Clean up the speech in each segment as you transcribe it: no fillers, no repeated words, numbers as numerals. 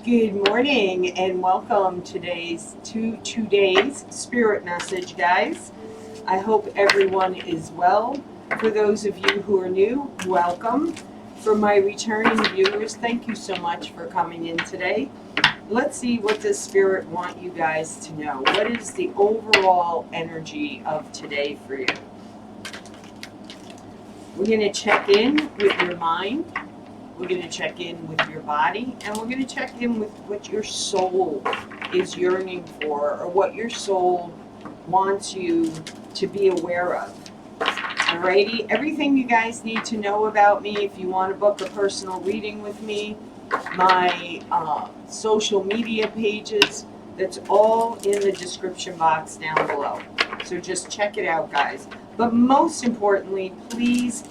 Good morning and welcome to today's spirit message, guys. I hope everyone is well. For those of you who are new, welcome. For my returning viewers, thank you so much for coming in today. Let's see what the spirit want you guys to know. What is the overall energy of today for you? We're going to check in with your mind. We're going to check in with your body, and we're going to check in with what your soul is yearning for, or what your soul wants you to be aware of. Alrighty, everything you guys need to know about me if you want to book a personal reading with me, my social media pages, that's all in the description box down below. So just check it out, guys. But most importantly, please,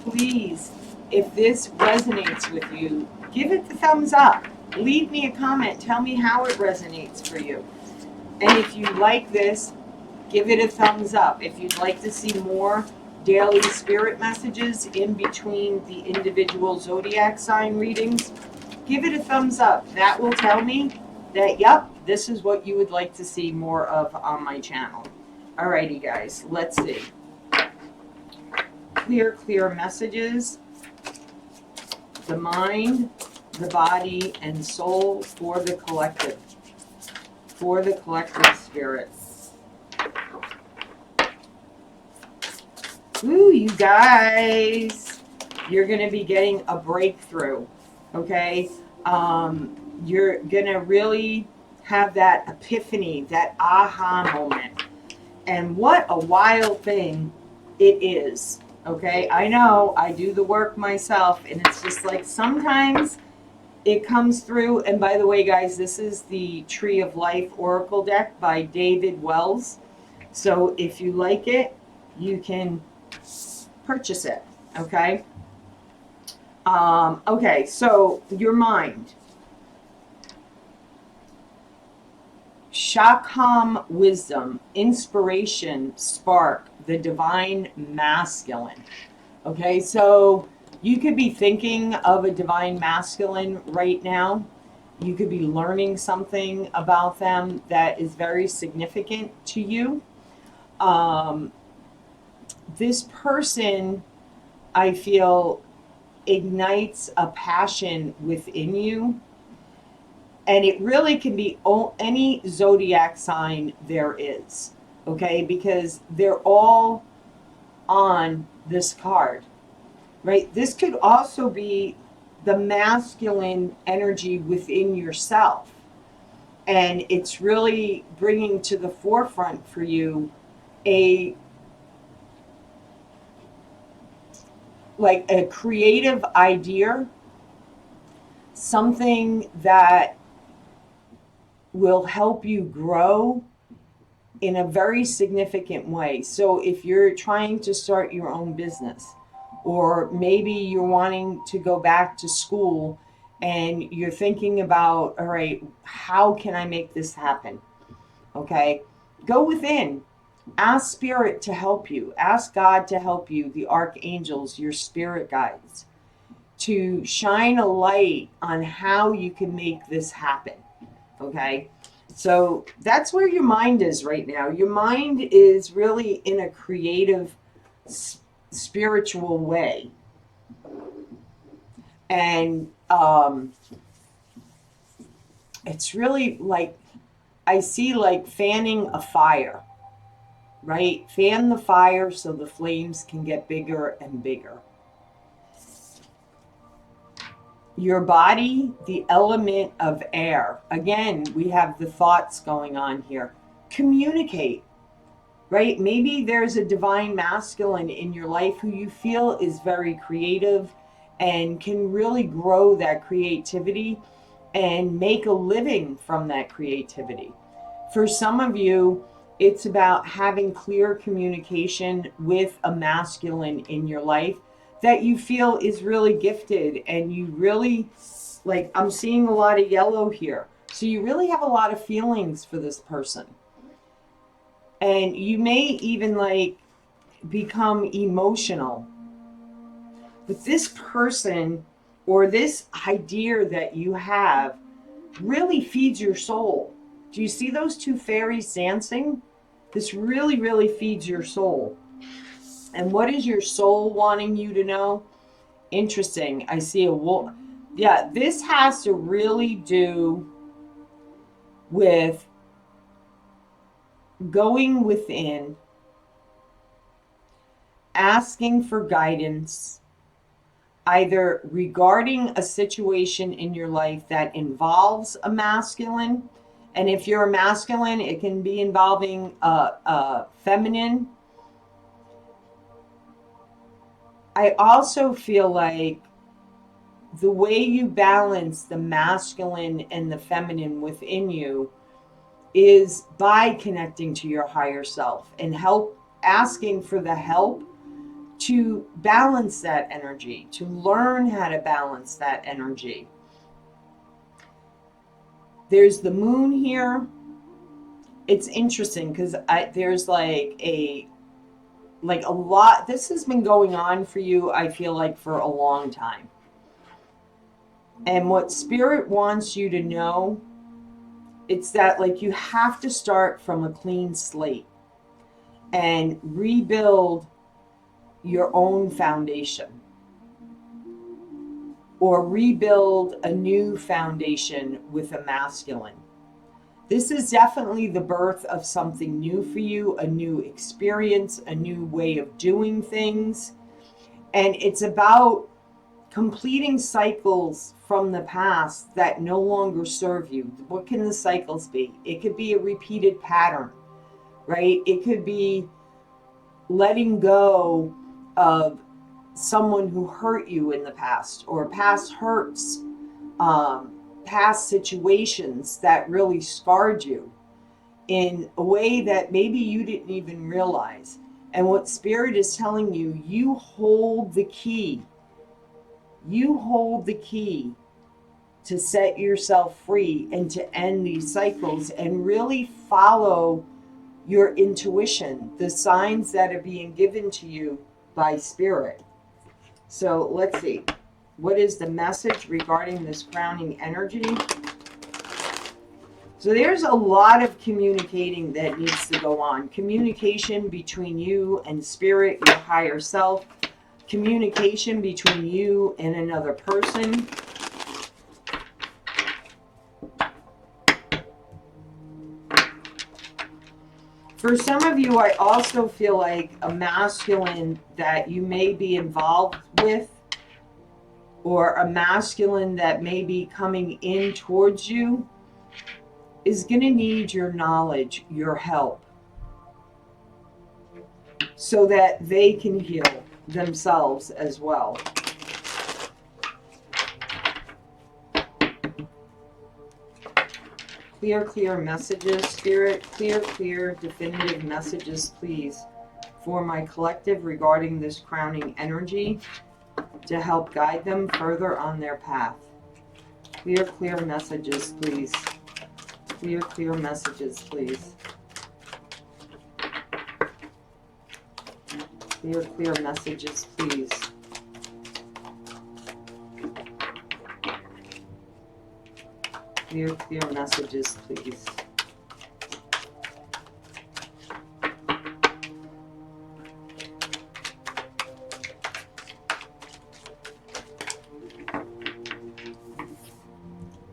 if this resonates with you, give it the thumbs up. Leave me a comment. Tell me how it resonates for you. And if you like this, give it a thumbs up. If you'd like to see more daily spirit messages in between the individual zodiac sign readings, give it a thumbs up. That will tell me that, yep, this is what you would like to see more of on my channel. Alrighty, guys, let's see. Clear messages. The mind, the body, and soul for the collective. For the collective spirit. Ooh, you guys, you're going to be getting a breakthrough, okay? You're going to really have that epiphany, that aha moment. And what a wild thing it is. Okay, I know, I do the work myself, and it's just like sometimes it comes through. And by the way, guys, this is the Tree of Life Oracle deck by David Wells. So if you like it, you can purchase it, okay? Okay, so your mind. Shakam wisdom, inspiration, spark, the divine masculine. Okay, so you could be thinking of a divine masculine right now. You could be learning something about them that is very significant to you. This person, I feel, ignites a passion within you. And it really can be any zodiac sign there is, okay? Because they're all on this card, right? This could also be the masculine energy within yourself. And it's really bringing to the forefront for you a creative idea, something that will help you grow in a very significant way. So if you're trying to start your own business, or maybe you're wanting to go back to school and you're thinking about, all right, how can I make this happen? Okay, go within. Ask Spirit to help you. Ask God to help you, the archangels, your spirit guides, to shine a light on how you can make this happen. Okay, so that's where your mind is right now. Your mind is really in a creative, spiritual way. And it's really like, I see like fanning a fire, right? Fan the fire so the flames can get bigger and bigger. Your body, the element of air. Again, we have the thoughts going on here. Communicate, right? Maybe there's a divine masculine in your life who you feel is very creative and can really grow that creativity and make a living from that creativity. For some of you, it's about having clear communication with a masculine in your life that you feel is really gifted, and you really, like, I'm seeing a lot of yellow here. So you really have a lot of feelings for this person. And you may even like become emotional. But this person or this idea that you have really feeds your soul. Do you see those two fairies dancing? This really, really feeds your soul. And what is your soul wanting you to know? Interesting. I see a wolf. Yeah, this has to really do with going within, asking for guidance, either regarding a situation in your life that involves a masculine. And if you're a masculine, it can be involving a feminine. I also feel like the way you balance the masculine and the feminine within you is by connecting to your higher self and asking for the help to balance that energy, to learn how to balance that energy. There's the moon here. It's interesting because there's like a lot. This has been going on for you, I feel like, for a long time. And what Spirit wants you to know, it's that like you have to start from a clean slate and rebuild your own foundation, or rebuild a new foundation with a masculine. This is definitely the birth of something new for you, a new experience, a new way of doing things. And it's about completing cycles from the past that no longer serve you. What can the cycles be? It could be a repeated pattern, right? It could be letting go of someone who hurt you in the past, or past hurts, past situations that really scarred you in a way that maybe you didn't even realize. And what Spirit is telling you, you hold the key. You hold the key to set yourself free and to end these cycles and really follow your intuition, the signs that are being given to you by Spirit. So let's see. What is the message regarding this crowning energy? So there's a lot of communicating that needs to go on. Communication between you and Spirit, your higher self. Communication between you and another person. For some of you, I also feel like a masculine that you may be involved with, or a masculine that may be coming in towards you, is going to need your knowledge, your help, so that they can heal themselves as well. Clear messages, Spirit. Clear, definitive messages, please, for my collective regarding this crowning energy to help guide them further on their path. Clear messages, please. Clear messages, please. Clear messages, please. Clear messages, please.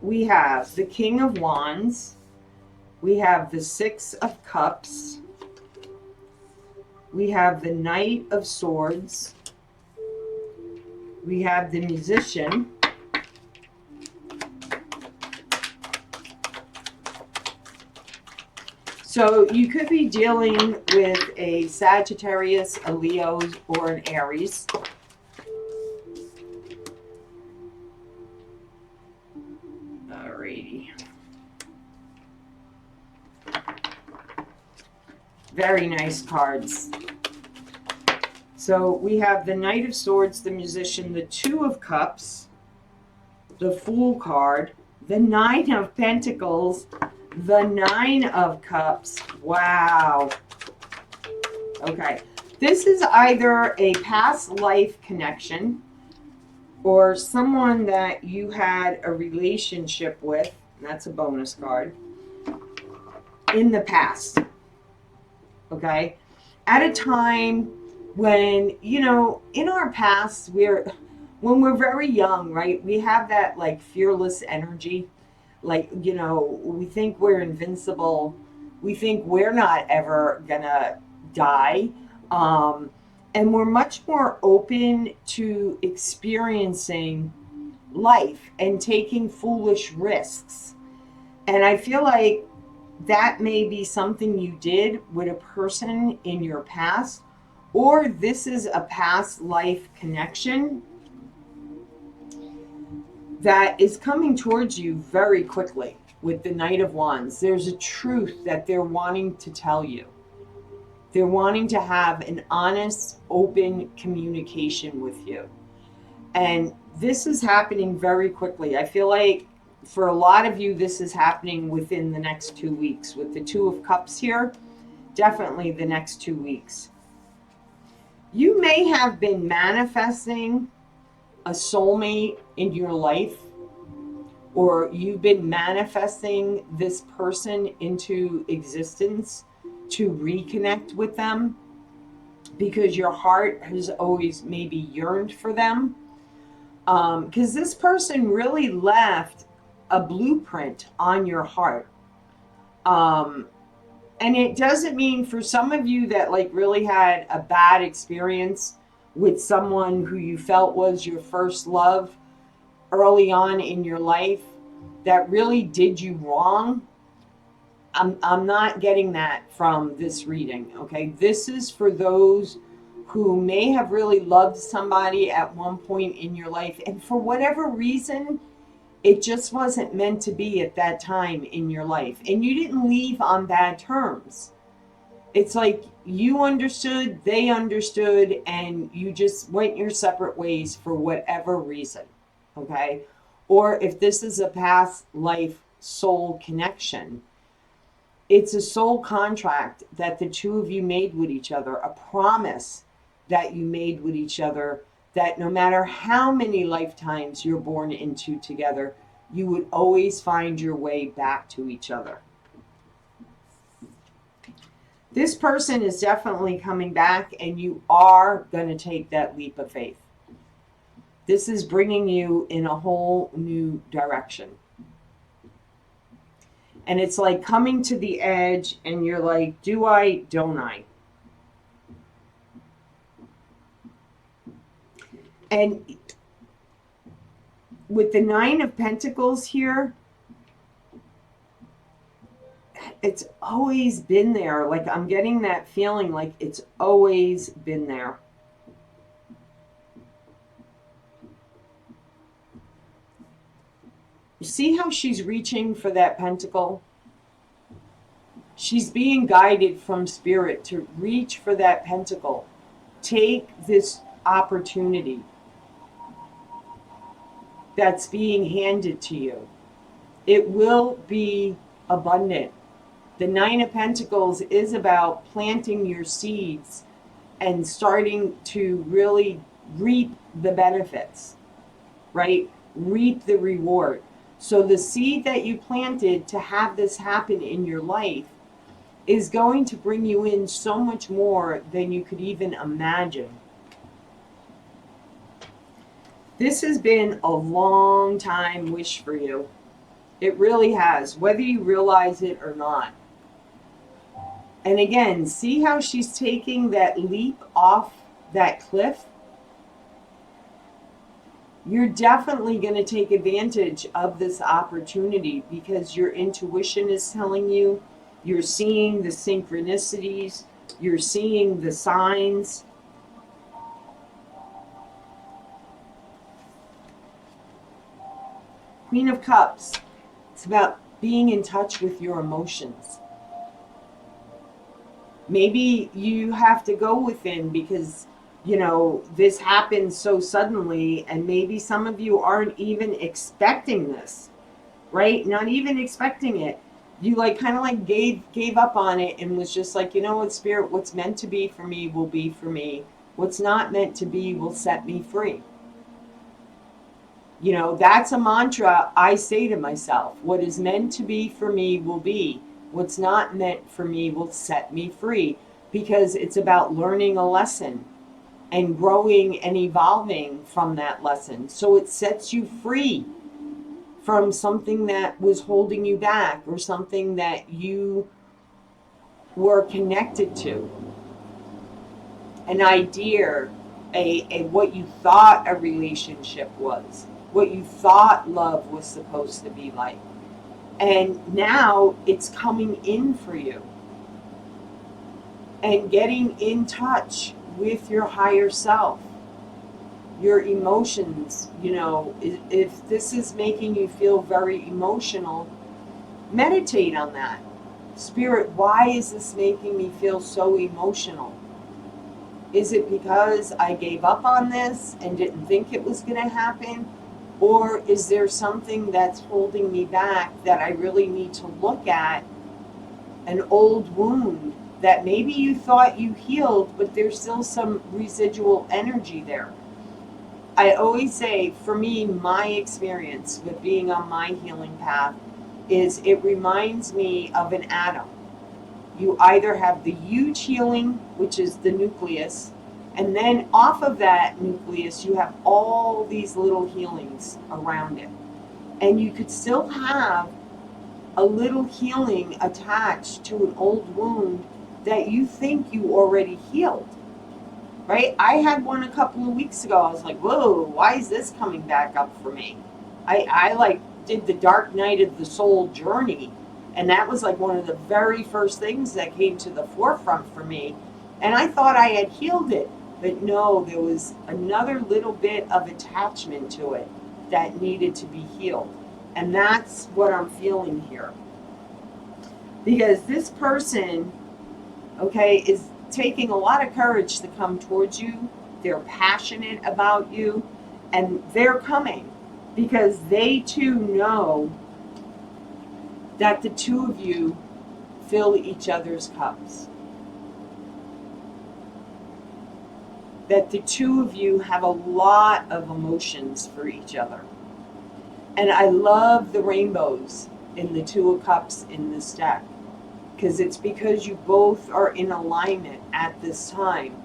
We have the King of Wands. We have the Six of Cups. We have the Knight of Swords. We have the Musician. So you could be dealing with a Sagittarius, a Leo, or an Aries. Alrighty. Very nice cards. So we have the Knight of Swords, the Musician, the Two of Cups, the Fool card, the Nine of Pentacles, the Nine of Cups. Wow. Okay. This is either a past life connection or someone that you had a relationship with and that's a bonus card, in the past. Okay? At a time when, you know, in our past, when we're very young, right, we have that like fearless energy. Like, you know, we think we're invincible. We think we're not ever gonna die. Um, and we're much more open to experiencing life and taking foolish risks. And I feel like that may be something you did with a person in your past, or this is a past life connection that is coming towards you very quickly with the Knight of Wands. There's a truth that they're wanting to tell you. They're wanting to have an honest, open communication with you. And this is happening very quickly. I feel like for a lot of you, this is happening within the next 2 weeks. With the Two of Cups here, definitely the next 2 weeks. You may have been manifesting a soulmate in your life, or you've been manifesting this person into existence to reconnect with them because your heart has always maybe yearned for them. Because this person really left a blueprint on your heart. And it doesn't mean, for some of you that like really had a bad experience with someone who you felt was your first love early on in your life that really did you wrong. I'm not getting that from this reading, okay? This is for those who may have really loved somebody at one point in your life, and for whatever reason, it just wasn't meant to be at that time in your life. And you didn't leave on bad terms. It's like you understood, they understood, and you just went your separate ways for whatever reason, okay? Or if this is a past life soul connection, it's a soul contract that the two of you made with each other, a promise that you made with each other, that no matter how many lifetimes you're born into together, you would always find your way back to each other. This person is definitely coming back, and you are going to take that leap of faith. This is bringing you in a whole new direction. And it's like coming to the edge, and you're like, do I, don't I? And with the Nine of Pentacles here, it's always been there. Like, I'm getting that feeling like it's always been there. You see how she's reaching for that pentacle? She's being guided from spirit to reach for that pentacle. Take this opportunity that's being handed to you. It will be abundant. The Nine of Pentacles is about planting your seeds and starting to really reap the benefits, right? Reap the reward. So the seed that you planted to have this happen in your life is going to bring you in so much more than you could even imagine. This has been a long time wish for you. It really has, whether you realize it or not. And again, see how she's taking that leap off that cliff? You're definitely going to take advantage of this opportunity because your intuition is telling you, you're seeing the synchronicities, you're seeing the signs. Queen of Cups, it's about being in touch with your emotions. Maybe you have to go within because, you know, this happened so suddenly, and maybe some of you aren't even expecting this, right? Not even expecting it. You like kind of like gave up on it and was just like, you know what, Spirit, what's meant to be for me will be for me. What's not meant to be will set me free. You know, that's a mantra I say to myself. What is meant to be for me will be. What's not meant for me will set me free, because it's about learning a lesson and growing and evolving from that lesson. So it sets you free from something that was holding you back or something that you were connected to. An idea, a what you thought a relationship was, what you thought love was supposed to be like. And now it's coming in for you. And getting in touch with your higher self, your emotions. You know, if this is making you feel very emotional, meditate on that. Spirit, why is this making me feel so emotional? Is it because I gave up on this and didn't think it was going to happen? Or is there something that's holding me back that I really need to look at? An old wound that maybe you thought you healed, but there's still some residual energy there. I always say, for me, my experience with being on my healing path is it reminds me of an atom. You either have the huge healing, which is the nucleus, and then off of that nucleus, you have all these little healings around it. And you could still have a little healing attached to an old wound that you think you already healed, right? I had one a couple of weeks ago. I was like, whoa, why is this coming back up for me? I like did the dark night of the soul journey. And that was like one of the very first things that came to the forefront for me. And I thought I had healed it. But no, there was another little bit of attachment to it that needed to be healed. And that's what I'm feeling here. Because this person, okay, is taking a lot of courage to come towards you. They're passionate about you. And they're coming because they too know that the two of you fill each other's cups. That the two of you have a lot of emotions for each other. And I love the rainbows in the Two of Cups in this deck, because it's because you both are in alignment at this time.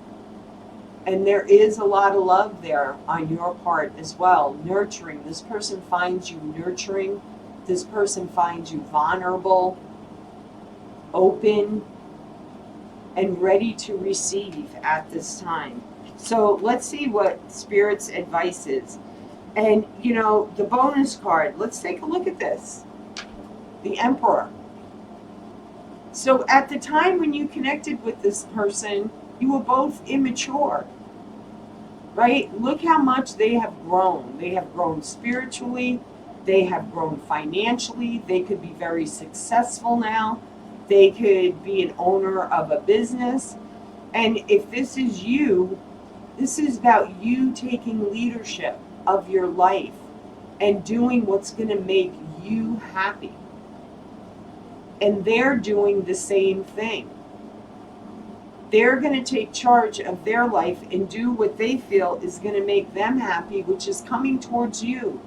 And there is a lot of love there on your part as well. Nurturing. This person finds you nurturing. This person finds you vulnerable, open, and ready to receive at this time. So let's see what Spirit's advice is. And, you know, the bonus card, let's take a look at this. The Emperor. So at the time when you connected with this person, you were both immature, right? Look how much they have grown. They have grown spiritually. They have grown financially. They could be very successful now. They could be an owner of a business. And if this is you, this is about you taking leadership of your life and doing what's going to make you happy. And they're doing the same thing. They're going to take charge of their life and do what they feel is going to make them happy, which is coming towards you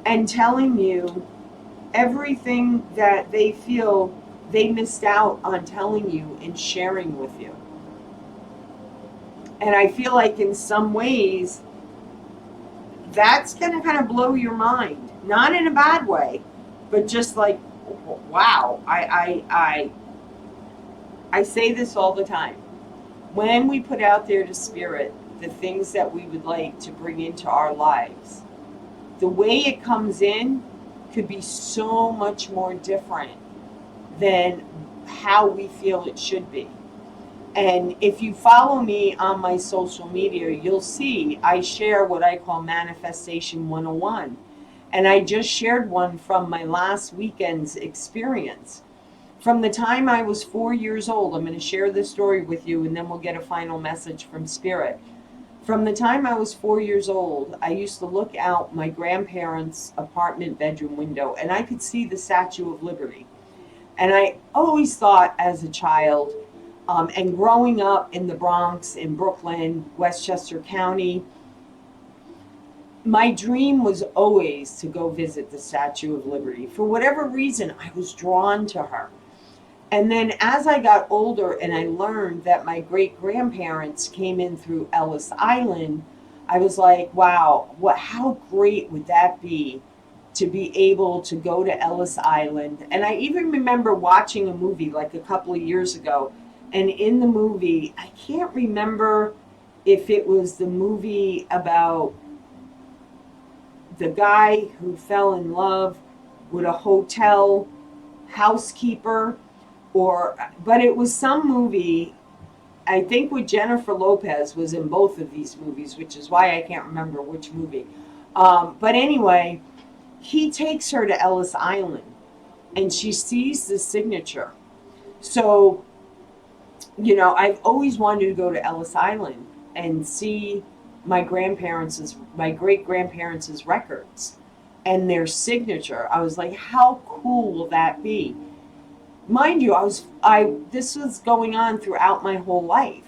and telling you everything that they feel they missed out on telling you and sharing with you. And I feel like in some ways, that's going to kind of blow your mind. Not in a bad way, but just like, wow. I say this all the time. When we put out there to Spirit the things that we would like to bring into our lives, the way it comes in could be so much more different than how we feel it should be. And if you follow me on my social media, you'll see I share what I call Manifestation 101. And I just shared one from my last weekend's experience. From the time I was 4 years old, I'm going to share this story with you, and then we'll get a final message from Spirit. From the time I was 4 years old, I used to look out my grandparents' apartment bedroom window, and I could see the Statue of Liberty. And I always thought as a child, and growing up in the Bronx, in Brooklyn, Westchester County, my dream was always to go visit the Statue of Liberty. For whatever reason, I was drawn to her. And then as I got older and I learned that my great grandparents came in through Ellis Island, I was like, wow, how great would that be to be able to go to Ellis Island? And I even remember watching a movie like a couple of years ago. And in the movie, I can't remember if it was the movie about the guy who fell in love with a hotel housekeeper, but it was some movie, I think with Jennifer Lopez was in both of these movies, which is why I can't remember which movie. But anyway, he takes her to Ellis Island and she sees the signature. So, I've always wanted to go to Ellis Island and see my great grandparents' records and their signature. I was like, how cool will that be? Mind you, this was going on throughout my whole life.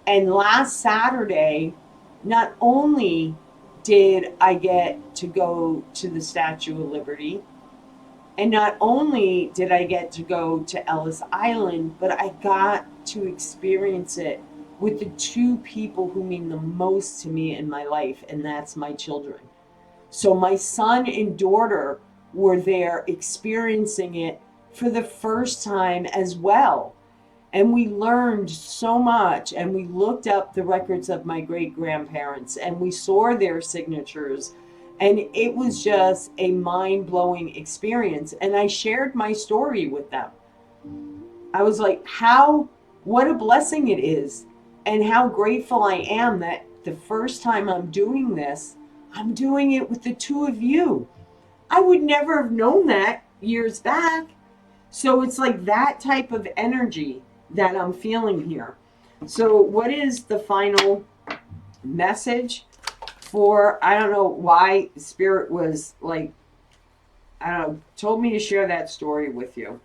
And last Saturday, not only did I get to go to the Statue of Liberty, and not only did I get to go to Ellis Island, but I got to experience it with the two people who mean the most to me in my life, and that's my children. So my son and daughter were there experiencing it for the first time as well. And we learned so much, and we looked up the records of my great grandparents and we saw their signatures, and it was just a mind-blowing experience. And I shared my story with them. I was like, what a blessing it is, and how grateful I am that the first time I'm doing this, I'm doing it with the two of you. I would never have known that years back. So it's like that type of energy that I'm feeling here. So what is the final message for, I don't know why Spirit was like, I don't know, told me to share that story with you.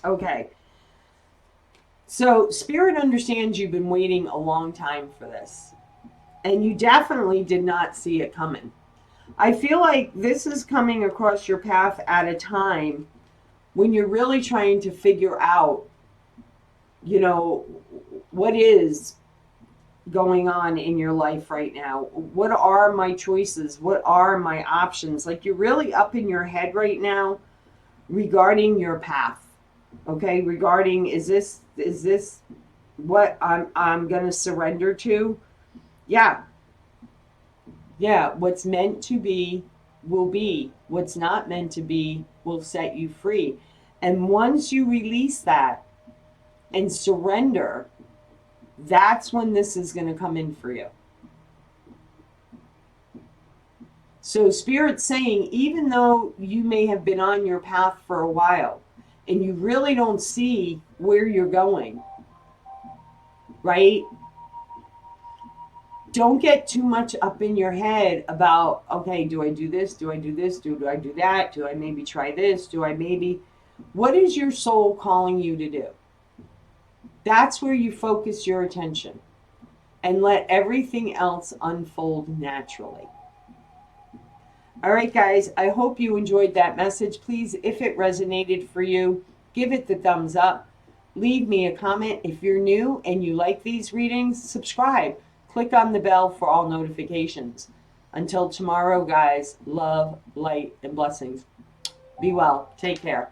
Okay. So Spirit understands you've been waiting a long time for this. And you definitely did not see it coming. I feel like this is coming across your path at a time when you're really trying to figure out, what is going on in your life right now. What are my choices? What are my options? Like, you're really up in your head right now regarding your path. Okay, regarding is this what I'm going to surrender to? Yeah, what's meant to be will be. What's not meant to be will set you free. And once you release that and surrender, that's when this is going to come in for you. So Spirit's saying, even though you may have been on your path for a while and you really don't see where you're going, right? Don't get too much up in your head about, okay, do I do this? Do I do this? Do I do that? Do I maybe try this? What is your soul calling you to do? That's where you focus your attention and let everything else unfold naturally. All right, guys, I hope you enjoyed that message. Please, if it resonated for you, give it the thumbs up. Leave me a comment. If you're new and you like these readings, subscribe. Click on the bell for all notifications. Until tomorrow, guys, love, light, and blessings. Be well. Take care.